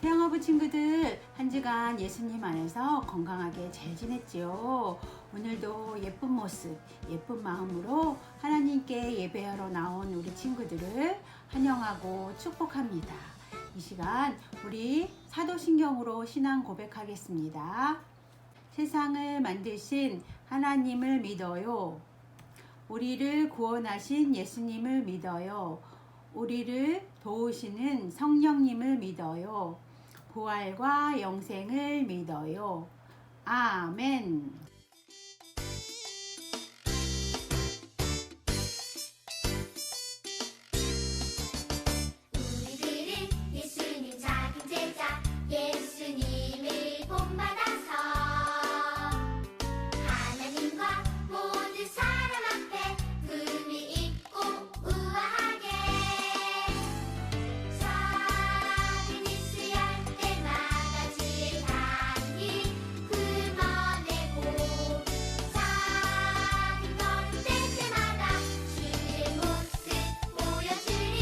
태영아부 친구들, 한 주간 예수님 안에서 건강하게 잘 지냈지요? 오늘도 예쁜 모습, 예쁜 마음으로 하나님께 예배하러 나온 우리 친구들을 환영하고 축복합니다. 이 시간 우리 사도신경으로 신앙 고백하겠습니다. 세상을 만드신 하나님을 믿어요. 우리를 구원하신 예수님을 믿어요. 우리를 도우시는 성령님을 믿어요. 부활과 영생을 믿어요. 아멘. 우리들은 예수님 작은 제자, 예수님을 본받아서 하나님과 모든 사람 앞에 품위 있고 우아하게 작은 일수할 때마다 주의 향기 품어내고 작은 걸음 뗄 때마다 주의 모습 보여주리.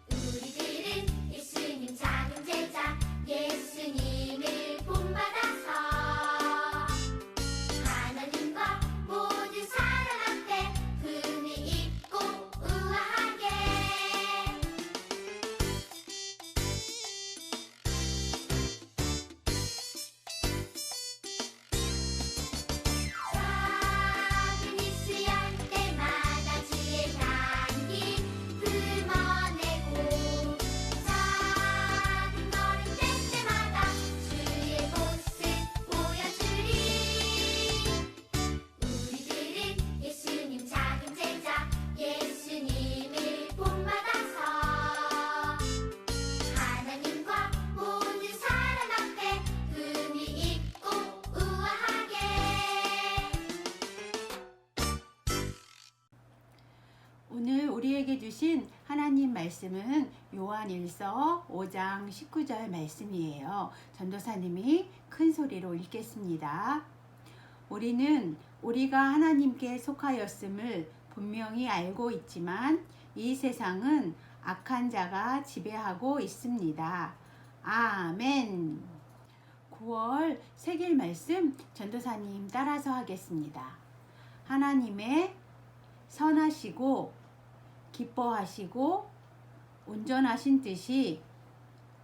우리들은 예수님 작은 제자, 예수님을 본받아서 하나님과 모든 사람 앞에 품위 있고 우아하게 작은 일수할 때마다 주의 향기 품어내고 작은 걸음 뗄 때마다 주의 모습 보여주리. 우리들은 예수님 작은 제자, 예수님을 본받아서 하나님과 모든 사람 앞에 품위 있고 우아하게 오늘 우리에게 주신 하나님 말씀은 요한일서 5장 19절 말씀이에요. 전도사님이 큰 소리로 읽겠습니다. 우리는 우리가 하나님께 속하였음을 분명히 알고 있지만 이 세상은 악한 자가 지배하고 있습니다. 아멘. 9월 새길 말씀 전도사님 따라서 하겠습니다. 하나님의 선하시고 기뻐하시고 온전하신 뜻이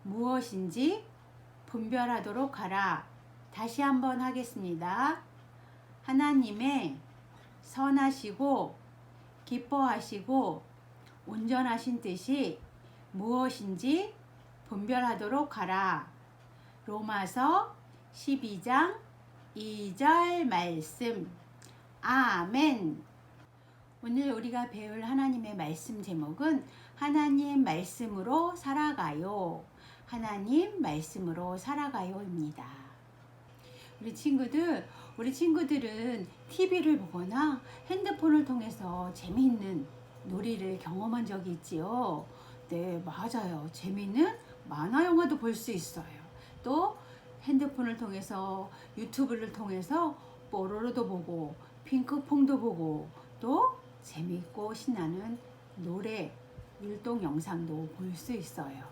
무엇인지 분별하도록 하라. 다시 한번 하겠습니다. 하나님의 선하시고 기뻐하시고 온전하신 뜻이 무엇인지 분별하도록 하라. 로마서 12장 2절 말씀. 아멘. 오늘 우리가 배울 하나님의 말씀 제목은 하나님 말씀으로 살아가요. 하나님 말씀으로 살아가요입니다. 우리 친구들은 TV를 보거나 핸드폰을 통해서 재미있는 놀이를 경험한 적이 있지요. 네, 맞아요. 재미있는 만화 영화도 볼 수 있어요. 또 핸드폰을 통해서 유튜브를 통해서 뽀로로도 보고 핑크퐁도 보고 또 재미있고 신나는 노래 율동 영상도 볼 수 있어요.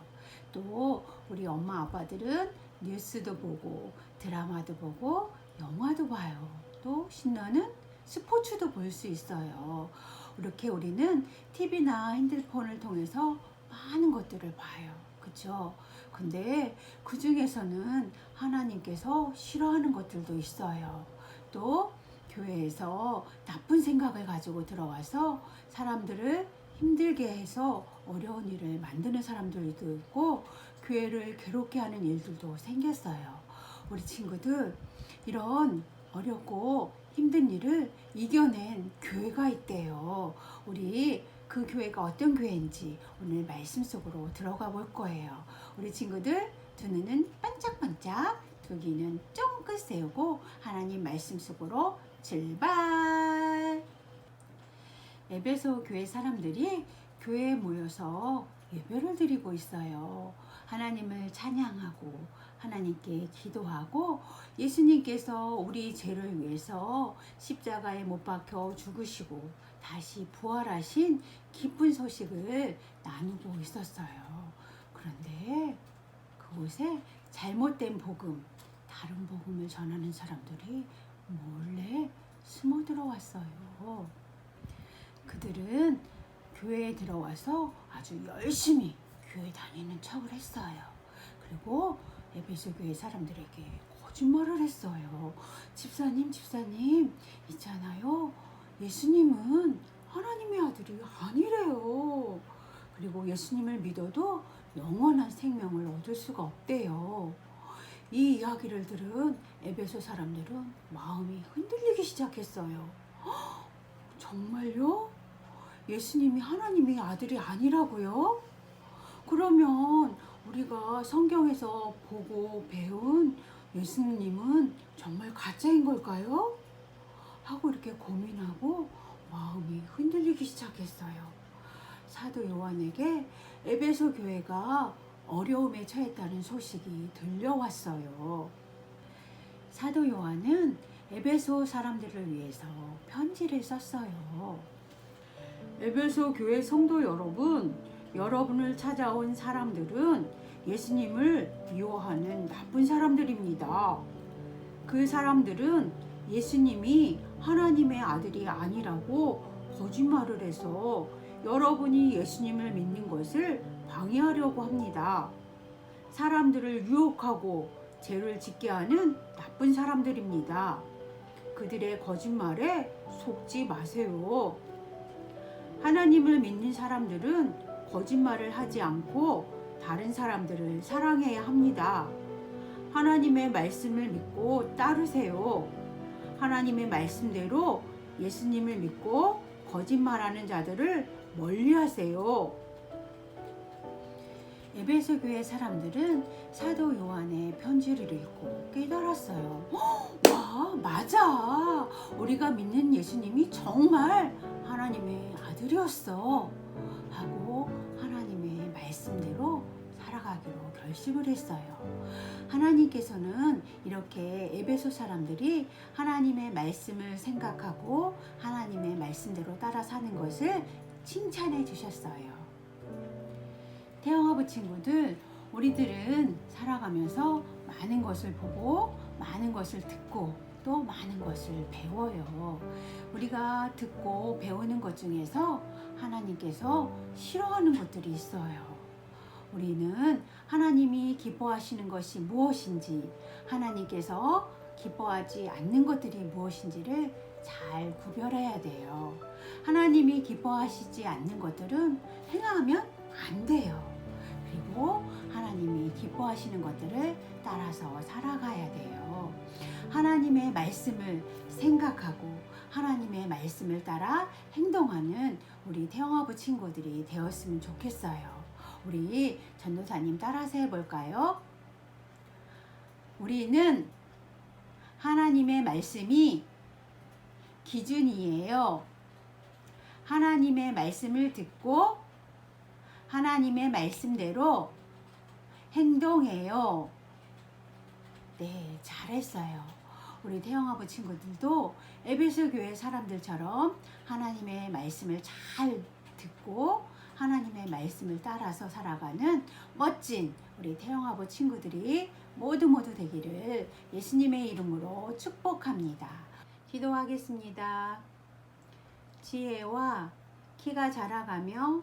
또 우리 엄마 아빠들은 뉴스도 보고 드라마도 보고 영화도 봐요. 또 신나는 스포츠도 볼 수 있어요. 이렇게 우리는 TV나 핸드폰을 통해서 많은 것들을 봐요. 그쵸? 근데 그 중에서는 하나님께서 싫어하는 것들도 있어요. 또 교회에서 나쁜 생각을 가지고 들어와서 사람들을 힘들게 해서 어려운 일을 만드는 사람들도 있고 교회를 괴롭게 하는 일들도 생겼어요. 우리 친구들, 이런 어렵고 힘든 일을 이겨낸 교회가 있대요. 우리 그 교회가 어떤 교회인지 오늘 말씀 속으로 들어가 볼 거예요. 우리 친구들 두 눈은 반짝반짝, 두 귀는 쫑긋 세우고 하나님 말씀 속으로 출발! 에베소 교회 사람들이 교회에 모여서 예배를 드리고 있어요. 하나님을 찬양하고 하나님께 기도하고 예수님께서 우리 죄를 위해서 십자가에 못 박혀 죽으시고 다시 부활하신 기쁜 소식을 나누고 있었어요. 그런데 그곳에 잘못된 복음, 다른 복음을 전하는 사람들이 몰래 숨어 들어왔어요. 그들은 교회에 들어와서 아주 열심히 교회 다니는 척을 했어요. 그리고 에베소 교회 사람들에게 거짓말을 했어요. 집사님, 있잖아요. 예수님은 하나님의 아들이 아니래요. 그리고 예수님을 믿어도 영원한 생명을 얻을 수가 없대요. 이 이야기를 들은 에베소 사람들은 마음이 흔들리기 시작했어요. 정말요? 예수님이 하나님의 아들이 아니라고요? 그러면 우리가 성경에서 보고 배운 예수님은 정말 가짜인 걸까요? 하고 이렇게 고민하고 마음이 흔들리기 시작했어요. 사도 요한에게 에베소 교회가 어려움에 처했다는 소식이 들려왔어요. 사도 요한은 에베소 사람들을 위해서 편지를 썼어요. 에베소 교회 성도 여러분, 여러분을 찾아온 사람들은 예수님을 미워하는 나쁜 사람들입니다. 그 사람들은 예수님이 하나님의 아들이 아니라고 거짓말을 해서 여러분이 예수님을 믿는 것을 방해하려고 합니다. 사람들을 유혹하고 죄를 짓게 하는 나쁜 사람들입니다. 그들의 거짓말에 속지 마세요. 하나님을 믿는 사람들은 거짓말을 하지 않고 다른 사람들을 사랑해야 합니다. 하나님의 말씀을 믿고 따르세요. 하나님의 말씀대로 예수님을 믿고 거짓말하는 자들을 멀리하세요. 에베소 교회 사람들은 사도 요한의 편지를 읽고 깨달았어요. 와, 맞아. 우리가 믿는 예수님이 정말 하나님의 아들이었어. 하고 하나님의 말씀대로 살아가기로 결심을 했어요. 하나님께서는 이렇게 에베소 사람들이 하나님의 말씀을 생각하고 하나님의 말씀대로 따라 사는 것을 칭찬해 주셨어요. 태영아부 친구들, 우리들은 살아가면서 많은 것을 보고 많은 것을 듣고 또 많은 것을 배워요. 우리가 듣고 배우는 것 중에서 하나님께서 싫어하는 것들이 있어요. 우리는 하나님이 기뻐하시는 것이 무엇인지, 하나님께서 기뻐하지 않는 것들이 무엇인지를 잘 구별해야 돼요. 하나님이 기뻐하시지 않는 것들은 행하면 안 돼요. 그리고 하나님이 기뻐하시는 것들을 따라서 살아가야 돼요. 하나님의 말씀을 생각하고 하나님의 말씀을 따라 행동하는 우리 태영아부 친구들이 되었으면 좋겠어요. 우리 전도사님 따라서 해볼까요? 우리는 하나님의 말씀이 기준이에요. 하나님의 말씀을 듣고 하나님의 말씀대로 행동해요. 네, 잘했어요. 우리 태영아부 친구들도 에베소 교회 사람들처럼 하나님의 말씀을 잘 듣고 하나님의 말씀을 따라서 살아가는 멋진 우리 태영아부 친구들이 모두 되기를 예수님의 이름으로 축복합니다. 기도하겠습니다. 지혜와 키가 자라가며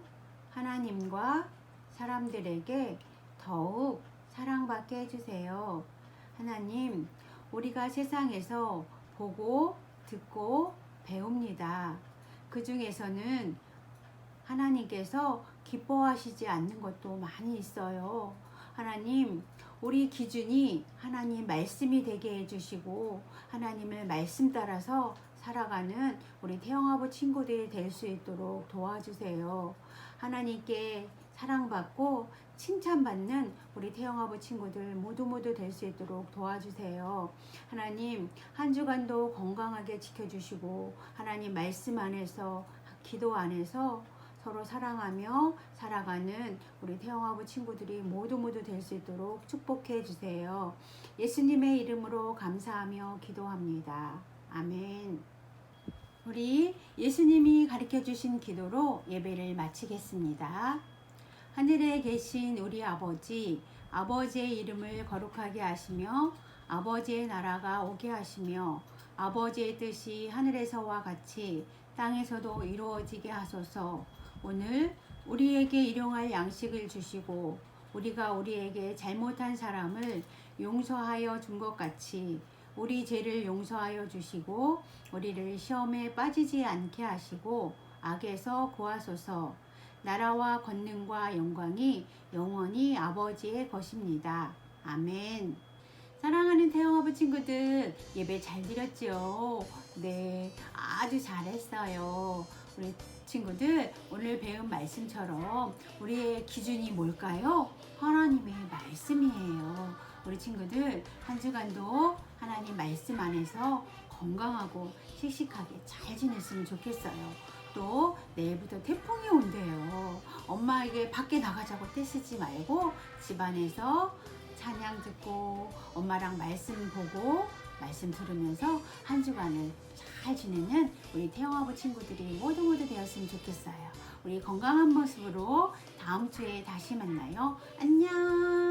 하나님과 사람들에게 더욱 사랑받게 해주세요. 하나님, 우리가 세상에서 보고 듣고 배웁니다. 그 중에서는 하나님께서 기뻐하시지 않는 것도 많이 있어요. 하나님, 우리 기준이 하나님 말씀이 되게 해주시고 하나님의 말씀 따라서 살아가는 우리 태영아부 친구들이 될 수 있도록 도와주세요. 하나님께 사랑받고 칭찬받는 우리 태영아부 친구들 모두 될 수 있도록 도와주세요. 하나님, 한 주간도 건강하게 지켜주시고 하나님 말씀 안에서 기도 안에서 서로 사랑하며 살아가는 우리 태영아부 친구들이 모두 될 수 있도록 축복해 주세요. 예수님의 이름으로 감사하며 기도합니다. 아멘. 우리 예수님이 가르쳐 주신 기도로 예배를 마치겠습니다. 하늘에 계신 우리 아버지, 아버지의 이름을 거룩하게 하시며 아버지의 나라가 오게 하시며 아버지의 뜻이 하늘에서와 같이 땅에서도 이루어지게 하소서. 오늘 우리에게 일용할 양식을 주시고 우리가 우리에게 잘못한 사람을 용서하여 준 것 같이 우리 죄를 용서하여 주시고 우리를 시험에 빠지지 않게 하시고 악에서 구하소서. 나라와 권능과 영광이 영원히 아버지의 것입니다. 아멘. 사랑하는 태영아부 친구들, 예배 잘 드렸죠? 네, 아주 잘했어요. 우리 친구들, 오늘 배운 말씀처럼 우리의 기준이 뭘까요? 하나님의 말씀이에요. 우리 친구들, 한 주간도 하나님 말씀 안에서 건강하고 씩씩하게 잘 지냈으면 좋겠어요. 또 내일부터 태풍이 온대요. 엄마에게 밖에 나가자고 떼쓰지 말고 집안에서 찬양 듣고 엄마랑 말씀 보고 말씀 들으면서 한 주간을 잘 지내는 우리 태영아부 친구들이 모두 되었으면 좋겠어요. 우리 건강한 모습으로 다음 주에 다시 만나요. 안녕.